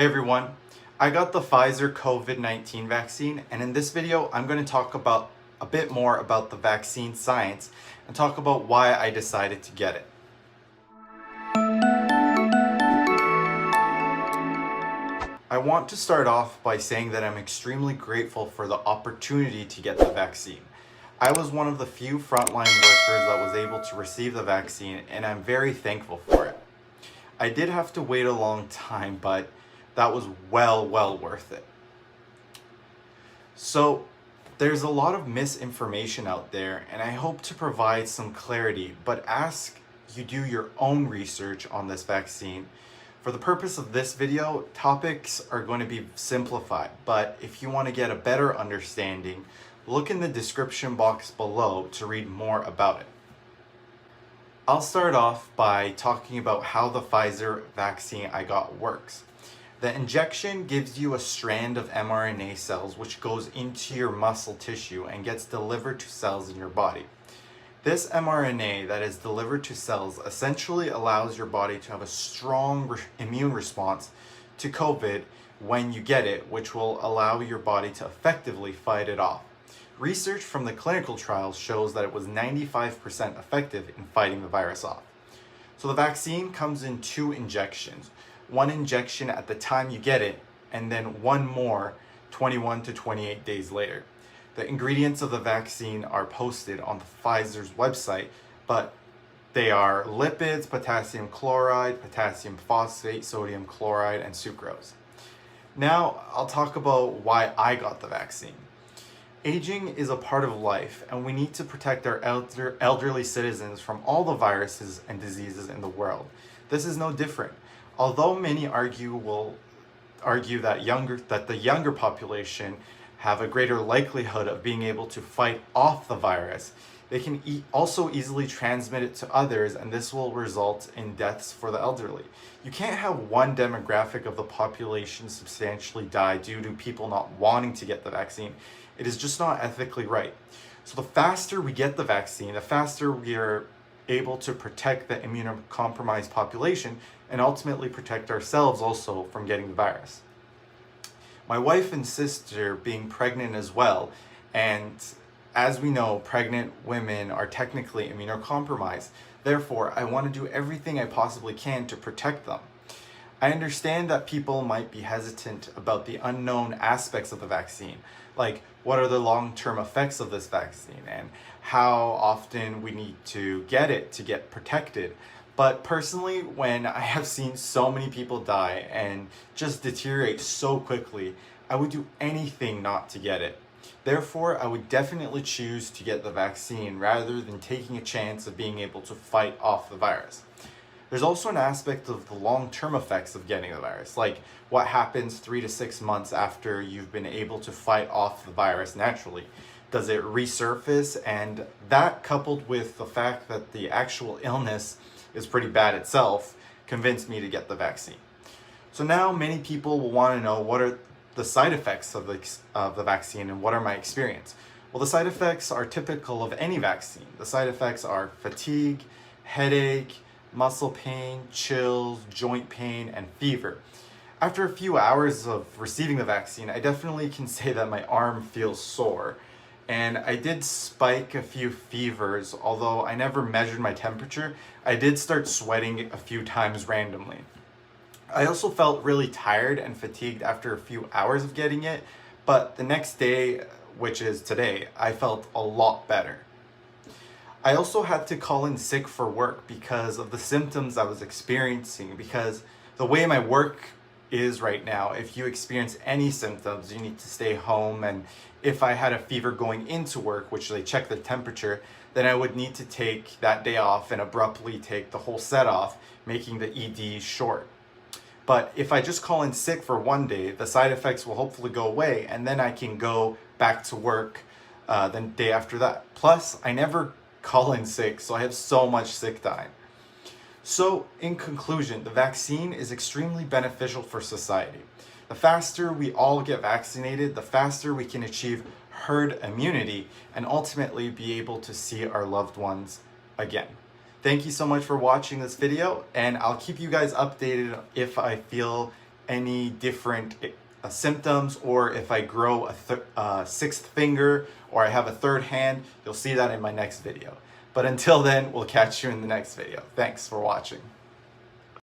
Hey everyone, I got the Pfizer COVID-19 vaccine, and in this video I'm going to talk about a bit more about the vaccine science and talk about why I decided to get it. I want to start off by saying that I'm extremely grateful for the opportunity to get the vaccine. I was one of the few frontline workers that was able to receive the vaccine, and I'm very thankful for it. I did have to wait a long time, but that was well worth it. So there's a lot of misinformation out there, and I hope to provide some clarity, but ask you do your own research on this vaccine. For the purpose of this video, topics are going to be simplified, but if you want to get a better understanding, look in the description box below to read more about it. I'll start off by talking about how the Pfizer vaccine I got works. The injection gives you a strand of mRNA cells which goes into your muscle tissue and gets delivered to cells in your body. This mRNA that is delivered to cells essentially allows your body to have a strong immune response to COVID when you get it, which will allow your body to effectively fight it off. Research from the clinical trials shows that it was 95% effective in fighting the virus off. So the vaccine comes in 2 injections. One injection at the time you get it, and then one more 21 to 28 days later. The ingredients of the vaccine are posted on the Pfizer's website, but they are lipids, potassium chloride, potassium phosphate, sodium chloride, and sucrose. Now, I'll talk about why I got the vaccine. Aging is a part of life, and we need to protect our elderly citizens from all the viruses and diseases in the world. This is no different. Although many will argue that the younger population have a greater likelihood of being able to fight off the virus, they can also easily transmit it to others, and this will result in deaths for the elderly. You can't have one demographic of the population substantially die due to people not wanting to get the vaccine. It is just not ethically right. So the faster we get the vaccine, the faster we are able to protect the immunocompromised population and ultimately protect ourselves also from getting the virus. My wife and sister being pregnant as well, and as we know, pregnant women are technically immunocompromised. Therefore, I want to do everything I possibly can to protect them. I understand that people might be hesitant about the unknown aspects of the vaccine, like what are the long-term effects of this vaccine and how often we need to get it to get protected. But personally, when I have seen so many people die and just deteriorate so quickly, I would do anything not to get it. Therefore, I would definitely choose to get the vaccine rather than taking a chance of being able to fight off the virus. There's also an aspect of the long-term effects of getting the virus, like what happens 3 to 6 months after you've been able to fight off the virus naturally. Does it resurface? And that, coupled with the fact that the actual illness is pretty bad itself, convinced me to get the vaccine. So now many people will want to know what are the side effects of the vaccine and what are my experience. Well, the side effects are typical of any vaccine. The side effects are fatigue, headache, muscle pain, chills, joint pain, and fever. After a few hours of receiving the vaccine, I definitely can say that my arm feels sore. And I did spike a few fevers, although I never measured my temperature. I did start sweating a few times randomly. I also felt really tired and fatigued after a few hours of getting it, but the next day, which is today, I felt a lot better. I also had to call in sick for work because of the symptoms I was experiencing, because the way my work is right now, if you experience any symptoms, you need to stay home, and if I had a fever going into work, which they check the temperature, then I would need to take that day off and abruptly take the whole set off, making the ED short. But if I just call in sick for one day, the side effects will hopefully go away, and then I can go back to work the day after that. Plus, I never call in sick, so I have so much sick time. So, in conclusion, the vaccine is extremely beneficial for society. The faster we all get vaccinated, the faster we can achieve herd immunity and ultimately be able to see our loved ones again. Thank you so much for watching this video, and I'll keep you guys updated if I feel any different symptoms, or if I grow a sixth finger or I have a third hand, you'll see that in my next video. But until then, we'll catch you in the next video. Thanks for watching.